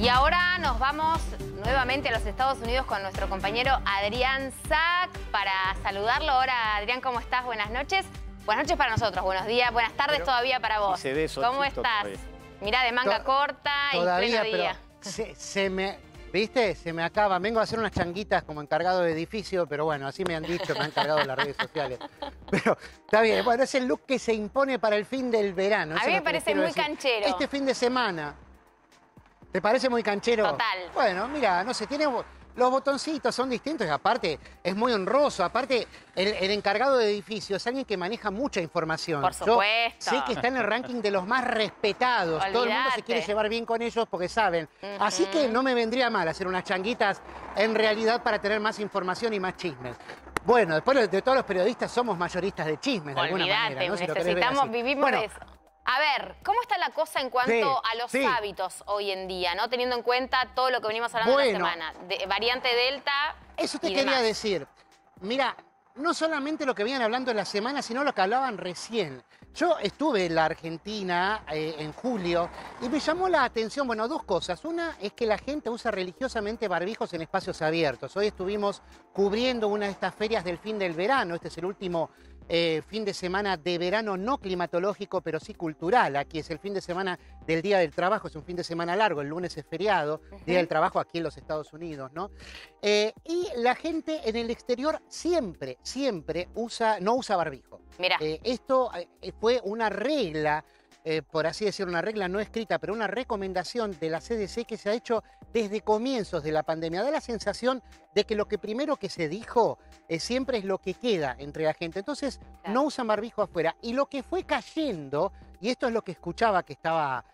Y ahora nos vamos nuevamente a los Estados Unidos con nuestro compañero Adrián Sack para saludarlo. Ahora, Adrián, ¿cómo estás? Buenas noches. Buenas noches para nosotros, buenos días, buenas tardes todavía para vos. ¿Cómo estás? Mirá, de manga corta y pleno día. ¿Viste? Se me acaba. Vengo a hacer unas changuitas como encargado de edificio, pero bueno, así me han dicho, me han cargado en las redes sociales. Pero está bien, bueno, es el look que se impone para el fin del verano. A mí me parece muy canchero. Este fin de semana, ¿te parece muy canchero? Total. Bueno, mira, no sé, tiene... Los botoncitos son distintos y aparte es muy honroso. Aparte, el encargado de edificio es alguien que maneja mucha información. Por supuesto. Yo sé que está en el ranking de los más respetados. Olvídate. Todo el mundo se quiere llevar bien con ellos porque saben. Así que no me vendría mal hacer unas changuitas en realidad para tener más información y más chismes. Bueno, después de todos los periodistas somos mayoristas de chismes de alguna manera, ¿no? Si necesitamos, vivimos bueno, de eso. A ver, ¿cómo está la cosa en cuanto a los hábitos hoy en día, ¿no? Teniendo en cuenta todo lo que venimos hablando esta semana, de variante Delta. Eso te quería decir. Mira, no solamente lo que venían hablando en la semana, sino lo que hablaban recién. Yo estuve en la Argentina en julio y me llamó la atención, bueno, dos cosas. Una es que la gente usa religiosamente barbijos en espacios abiertos. Hoy estuvimos cubriendo una de estas ferias del fin del verano. Este es el último fin de semana de verano no climatológico, pero sí cultural. Aquí es el fin de semana del Día del Trabajo, es un fin de semana largo, el lunes es feriado, Día del Trabajo aquí en los Estados Unidos, ¿no? Y la gente en el exterior siempre no usa barbijo. Mira. Esto fue una regla, por así decirlo, una regla no escrita, pero una recomendación de la CDC que se ha hecho desde comienzos de la pandemia. Da la sensación de que lo que primero que se dijo siempre es lo que queda entre la gente. Entonces, no usan barbijo afuera. Y lo que fue cayendo, y esto es lo que escuchaba que estaba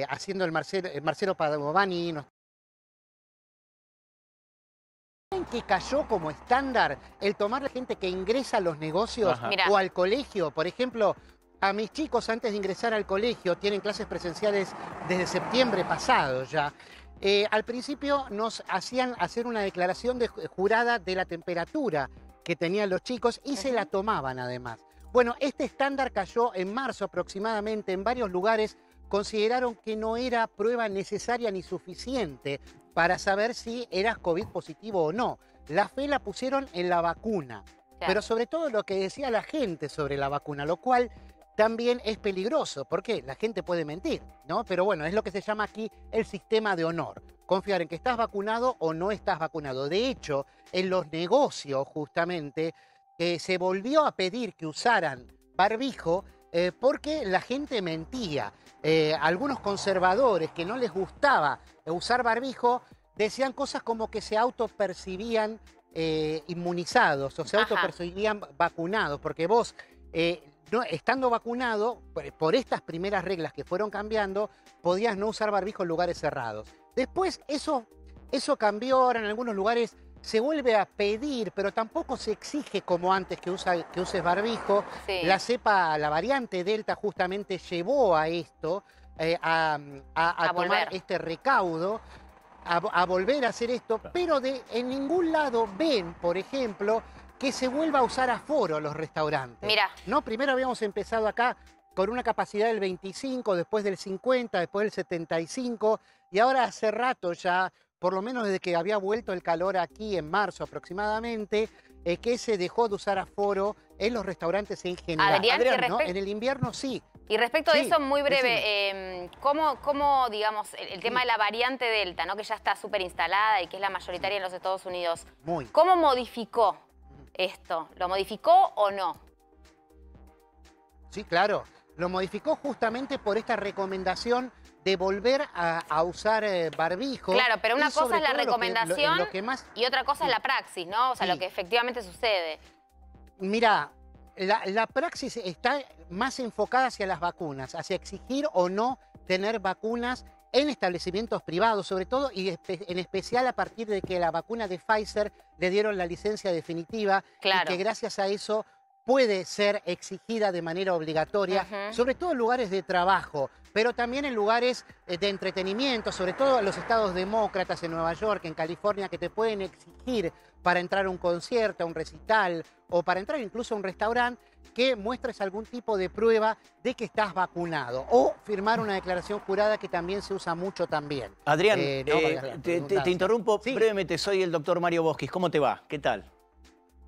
haciendo el Marcelo Padovani, que cayó como estándar el tomar la gente que ingresa a los negocios o al colegio. Por ejemplo, a mis chicos antes de ingresar al colegio tienen clases presenciales desde septiembre pasado ya. Al principio nos hacían hacer una declaración jurada de la temperatura que tenían los chicos y se la tomaban además. Bueno, este estándar cayó en marzo aproximadamente. En varios lugares consideraron que no era prueba necesaria ni suficiente para saber si eras COVID positivo o no. La fe la pusieron en la vacuna, pero sobre todo lo que decía la gente sobre la vacuna, lo cual también es peligroso, porque la gente puede mentir, ¿no? Pero bueno, es lo que se llama aquí el sistema de honor. Confiar en que estás vacunado o no estás vacunado. De hecho, en los negocios, justamente, se volvió a pedir que usaran barbijo porque la gente mentía. Algunos conservadores que no les gustaba usar barbijo decían cosas como que se autopercibían inmunizados o se autopercibían vacunados, porque vos... No, estando vacunado, por estas primeras reglas que fueron cambiando, podías no usar barbijo en lugares cerrados. Después eso cambió, ahora en algunos lugares se vuelve a pedir, pero tampoco se exige como antes que uses barbijo. Sí. La variante Delta justamente llevó a esto, a tomar este recaudo, a volver a hacer esto, pero en ningún lado ven, por ejemplo, que se vuelva a usar aforo los restaurantes. Mira. ¿No? Primero habíamos empezado acá con una capacidad del 25, después del 50, después del 75, y ahora hace rato ya, por lo menos desde que había vuelto el calor aquí en marzo aproximadamente, que se dejó de usar aforo en los restaurantes en general. Adrián, ¿no? En el invierno sí. Y respecto de eso, muy breve, ¿cómo digamos, el tema de la variante Delta, ¿no? Que ya está súper instalada y que es la mayoritaria en los Estados Unidos, ¿cómo modificó esto? ¿Lo modificó o no? Sí, claro. Lo modificó justamente por esta recomendación de volver a usar barbijo. Claro, pero una cosa es la recomendación y otra cosa es la praxis, ¿no? O sea, lo que efectivamente sucede. Mira, la praxis está más enfocada hacia las vacunas, hacia exigir o no tener vacunas en establecimientos privados, sobre todo y en especial a partir de que la vacuna de Pfizer le dieron la licencia definitiva y que gracias a eso puede ser exigida de manera obligatoria, sobre todo en lugares de trabajo, pero también en lugares de entretenimiento, sobre todo en los estados demócratas, en Nueva York, en California, que te pueden exigir para entrar a un concierto, a un recital o para entrar incluso a un restaurante, que muestres algún tipo de prueba de que estás vacunado o firmar una declaración jurada, que también se usa mucho también. Adrián, te interrumpo brevemente, soy el doctor Mario Boschis. ¿Cómo te va? ¿Qué tal?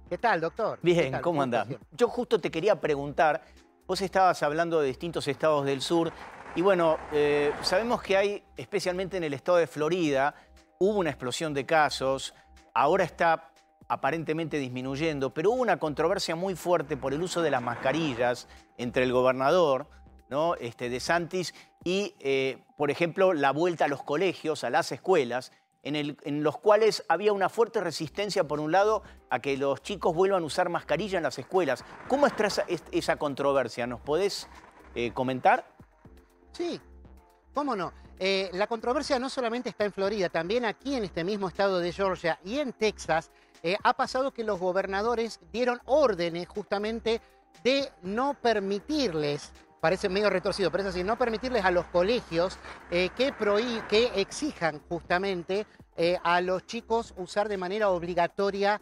¿Qué tal, doctor? Bien, ¿cómo andás? Yo justo te quería preguntar, vos estabas hablando de distintos estados del sur y bueno, sabemos que hay, especialmente en el estado de Florida, hubo una explosión de casos, ahora está aparentemente disminuyendo, pero hubo una controversia muy fuerte por el uso de las mascarillas entre el gobernador, ¿no? DeSantis y, por ejemplo, la vuelta a los colegios, a las escuelas, en los cuales había una fuerte resistencia, por un lado, a que los chicos vuelvan a usar mascarilla en las escuelas. ¿Cómo está esa controversia? ¿Nos podés comentar? Sí, cómo no. La controversia no solamente está en Florida, también aquí en este mismo estado de Georgia y en Texas. Ha pasado que los gobernadores dieron órdenes justamente de no permitirles, parece medio retorcido, pero es así, no permitirles a los colegios que exijan justamente a los chicos usar de manera obligatoria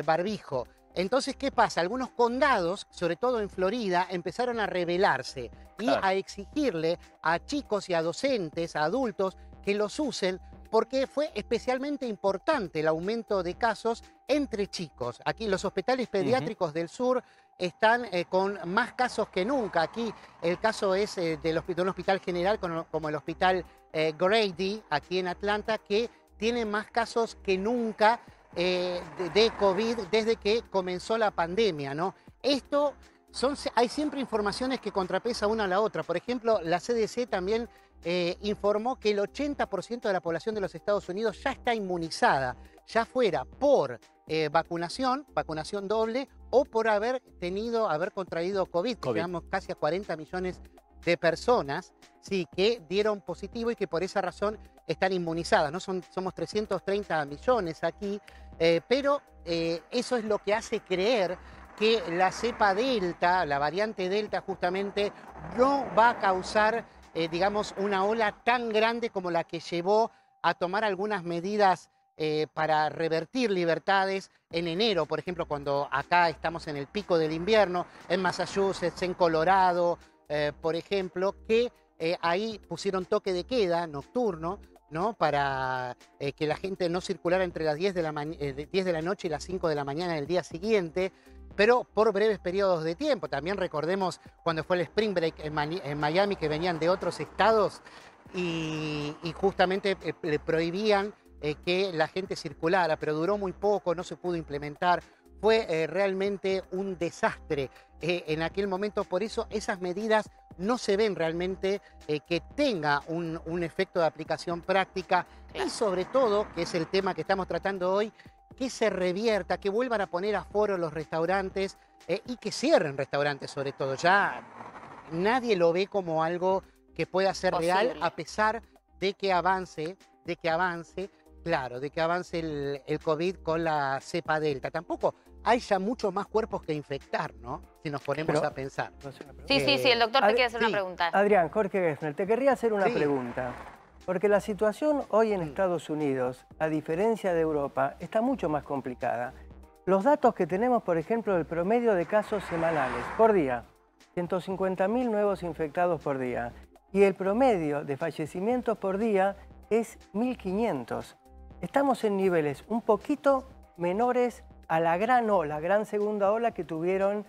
barbijo. Entonces, ¿qué pasa? Algunos condados, sobre todo en Florida, empezaron a rebelarse y a exigirle a chicos y a docentes, a adultos, que los usen, porque fue especialmente importante el aumento de casos entre chicos. Aquí los hospitales pediátricos del sur están con más casos que nunca. Aquí el caso es de un hospital general como el hospital Grady, aquí en Atlanta, que tiene más casos que nunca de COVID desde que comenzó la pandemia, ¿no? Hay siempre informaciones que contrapesan una a la otra. Por ejemplo, la CDC también informó que el 80% de la población de los Estados Unidos ya está inmunizada, ya fuera por vacunación doble o por haber contraído COVID. Llegamos casi a 40 millones de personas, sí, que dieron positivo y que por esa razón están inmunizadas, ¿no? Somos 330 millones aquí, pero eso es lo que hace creer que la cepa Delta, la variante Delta justamente, no va a causar, digamos, una ola tan grande como la que llevó a tomar algunas medidas para revertir libertades en enero, por ejemplo, cuando acá estamos en el pico del invierno, en Massachusetts, en Colorado, por ejemplo, que ahí pusieron toque de queda nocturno, ¿no? Para que la gente no circulara entre las 10 de la noche y las 5 de la mañana del día siguiente, pero por breves periodos de tiempo. También recordemos cuando fue el Spring Break en Miami, que venían de otros estados y justamente le prohibían que la gente circulara, pero duró muy poco, no se pudo implementar. Fue realmente un desastre en aquel momento, por eso esas medidas no se ven realmente que tenga un efecto de aplicación práctica y sobre todo, que es el tema que estamos tratando hoy, que se revierta, que vuelvan a poner aforo los restaurantes y que cierren restaurantes sobre todo. Ya nadie lo ve como algo que pueda ser real, a pesar de que avance el COVID con la cepa Delta. Tampoco hay ya muchos más cuerpos que infectar, ¿no? Si nos ponemos a pensar. Sí, el doctor te quiere hacer una pregunta. Adrián, Jorge Gessner, te querría hacer una pregunta. Porque la situación hoy en Estados Unidos, a diferencia de Europa, está mucho más complicada. Los datos que tenemos, por ejemplo, del promedio de casos semanales por día, 150.000 nuevos infectados por día. Y el promedio de fallecimientos por día es 1.500. Estamos en niveles un poquito menores a la gran segunda ola que tuvieron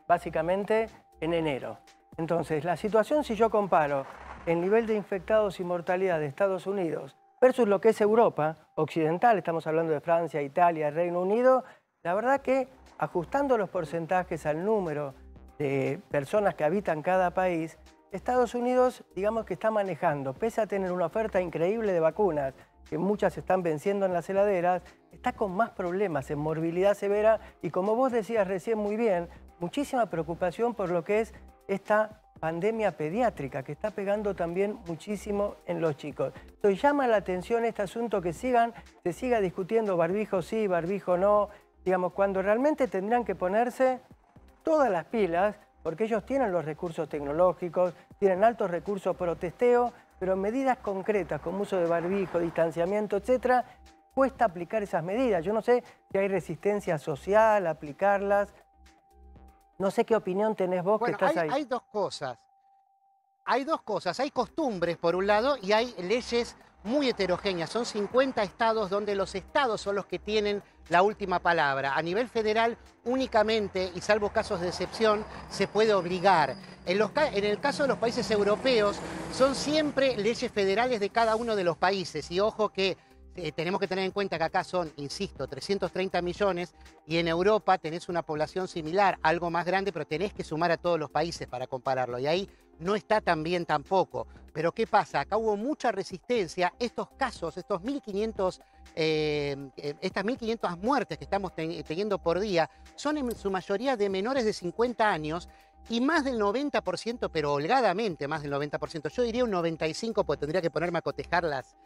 básicamente en enero. Entonces, la situación, si yo comparo el nivel de infectados y mortalidad de Estados Unidos versus lo que es Europa occidental, estamos hablando de Francia, Italia, Reino Unido, la verdad que ajustando los porcentajes al número de personas que habitan cada país, Estados Unidos, digamos que está manejando, pese a tener una oferta increíble de vacunas, que muchas están venciendo en las heladeras, está con más problemas en morbilidad severa y, como vos decías recién muy bien, muchísima preocupación por lo que es esta pandemia pediátrica, que está pegando también muchísimo en los chicos. Entonces llama la atención este asunto que se siga discutiendo barbijo sí, barbijo no, digamos, cuando realmente tendrán que ponerse todas las pilas, porque ellos tienen los recursos tecnológicos, tienen altos recursos pro testeo, pero medidas concretas como uso de barbijo, distanciamiento, etcétera, cuesta aplicar esas medidas. Yo no sé si hay resistencia social a aplicarlas. No sé qué opinión tenés vos, que estás ahí. Hay dos cosas. Hay dos cosas. Hay costumbres, por un lado, y hay leyes muy heterogéneas. Son 50 estados donde los estados son los que tienen la última palabra. A nivel federal, únicamente, y salvo casos de excepción, se puede obligar. En el caso de los países europeos, son siempre leyes federales de cada uno de los países. Y ojo que tenemos que tener en cuenta que acá son, insisto, 330 millones y en Europa tenés una población similar, algo más grande, pero tenés que sumar a todos los países para compararlo. Y ahí no está tan bien tampoco. Pero ¿qué pasa? Acá hubo mucha resistencia. Estos casos, estas 1.500 muertes que estamos teniendo por día, son en su mayoría de menores de 50 años y más del 90%, pero holgadamente más del 90%, yo diría un 95%, porque tendría que ponerme a cotejar las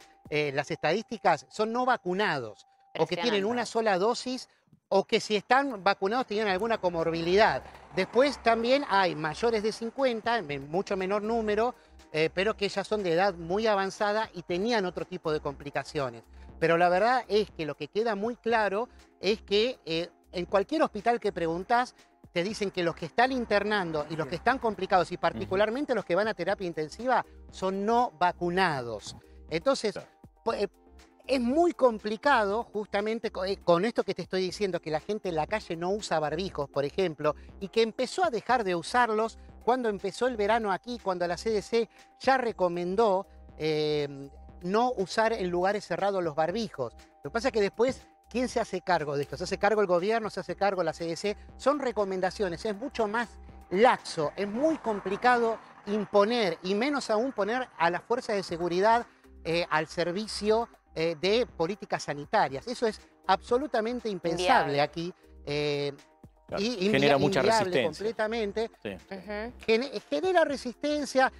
estadísticas, son no vacunados, o que tienen una sola dosis, o que si están vacunados tienen alguna comorbilidad. Después también hay mayores de 50, en mucho menor número, pero que ya son de edad muy avanzada y tenían otro tipo de complicaciones. Pero la verdad es que lo que queda muy claro es que en cualquier hospital que preguntás, te dicen que los que están internando y los que están complicados, y particularmente los que van a terapia intensiva, son no vacunados. Entonces, es muy complicado justamente con esto que te estoy diciendo, que la gente en la calle no usa barbijos, por ejemplo, y que empezó a dejar de usarlos cuando empezó el verano aquí, cuando la CDC ya recomendó no usar en lugares cerrados los barbijos. Lo que pasa es que después, ¿quién se hace cargo de esto? ¿Se hace cargo el gobierno? ¿Se hace cargo la CDC? Son recomendaciones, es mucho más laxo, es muy complicado imponer, y menos aún poner a las fuerzas de seguridad al servicio de políticas sanitarias. Eso es absolutamente impensable aquí. Y genera mucha resistencia. Completamente. Sí. Genera resistencia.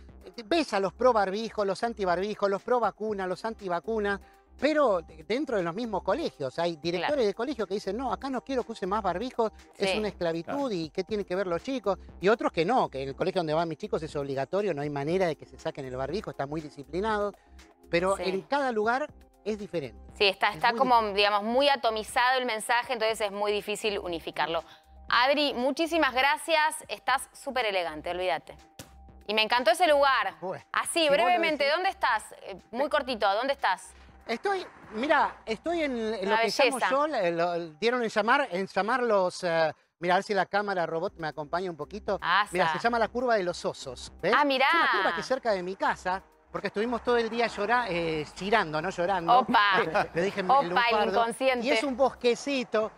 Ves a los pro barbijos, los anti barbijos, los pro vacunas, los anti vacunas, pero dentro de los mismos colegios. Hay directores de colegio que dicen, no, acá no quiero que use más barbijos, es una esclavitud y ¿qué tienen que ver los chicos? Y otros que no, que en el colegio donde van mis chicos es obligatorio, no hay manera de que se saquen el barbijo, están muy disciplinados, pero en cada lugar es diferente. Sí, está como, digamos, muy atomizado el mensaje, entonces es muy difícil unificarlo. Adri, muchísimas gracias, estás súper elegante, olvídate. Y me encantó ese lugar. Bueno, así, brevemente, ¿dónde estás? Muy cortito, ¿dónde estás? Estoy en lo que llamo yo, dieron en llamar los... mira, a ver si la cámara robot me acompaña un poquito. Mira, se llama la curva de los osos. ¿Ves? Ah, mirá. Es una curva que es cerca de mi casa, porque estuvimos todo el día girando, no llorando. Opa, le dije opa, el inconsciente. Y es un bosquecito.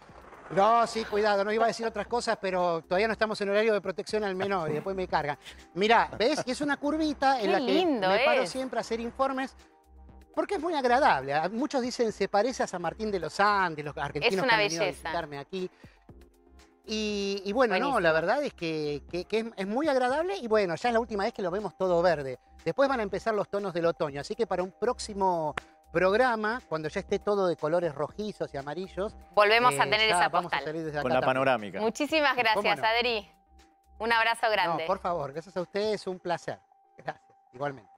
No, sí, cuidado, no iba a decir otras cosas, pero todavía no estamos en horario de protección al menor y después me cargan. Mirá, ¿ves? Y es una curvita en la que me paro siempre a hacer informes. Porque es muy agradable. Muchos dicen, se parece a San Martín de los Andes, los argentinos que han venido a visitarme aquí. Y bueno, buenísimo. No, la verdad es que es muy agradable y bueno, ya es la última vez que lo vemos todo verde. Después van a empezar los tonos del otoño, así que para un próximo programa, cuando ya esté todo de colores rojizos y amarillos... Volvemos a tener esa postal. Con la panorámica. Muchísimas gracias, Adri. Un abrazo grande. No, por favor, gracias a ustedes, un placer. Gracias, igualmente.